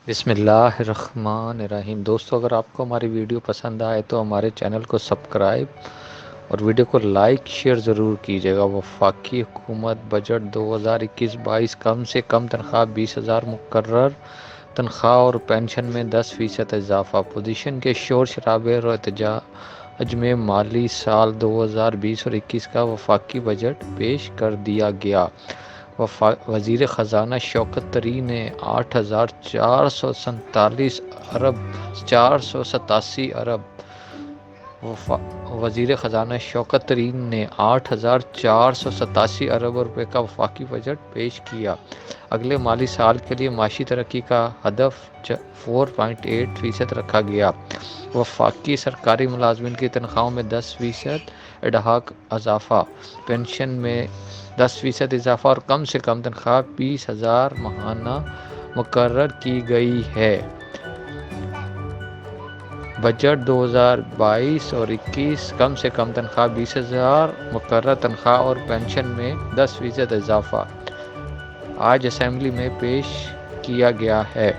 بسم اللہ الرحمن الرحیم۔ دوستو، اگر آپ کو ہماری ویڈیو پسند آئے تو ہمارے چینل کو سبسکرائب اور ویڈیو کو لائک شیئر ضرور کیجیے گا۔ وفاقی حکومت بجٹ 2021-22 کم سے کم تنخواہ 20,000 مقرر تنخواہ اور پنشن میں 10% اضافہ۔ پوزیشن کے شور شرابے اور احتجاج میں مالی سال 2020 اور 21 کا وفاقی بجٹ پیش کر دیا گیا۔ وزیر خزانہ شوکت طری نے 8,487 ارب وزیر خزانہ شوکت طری نے 8,487 ارب روپے کا وفاقی بجٹ پیش کیا۔ اگلے مالی سال کے لیے معاشی ترقی کا ہدف 4.8% رکھا گیا۔ وفاقی سرکاری ملازمین کی تنخواہوں میں 10% اڈہاک اضافہ، پنشن میں 10% اضافہ اور کم سے کم تنخواہ 20,000 ماہانہ مقرر کی گئی ہے۔ بجٹ 2022 اور 21 کم سے کم تنخواہ 20,000 مقرر تنخواہ اور پنشن میں 10% اضافہ آج اسمبلی میں پیش کیا گیا ہے۔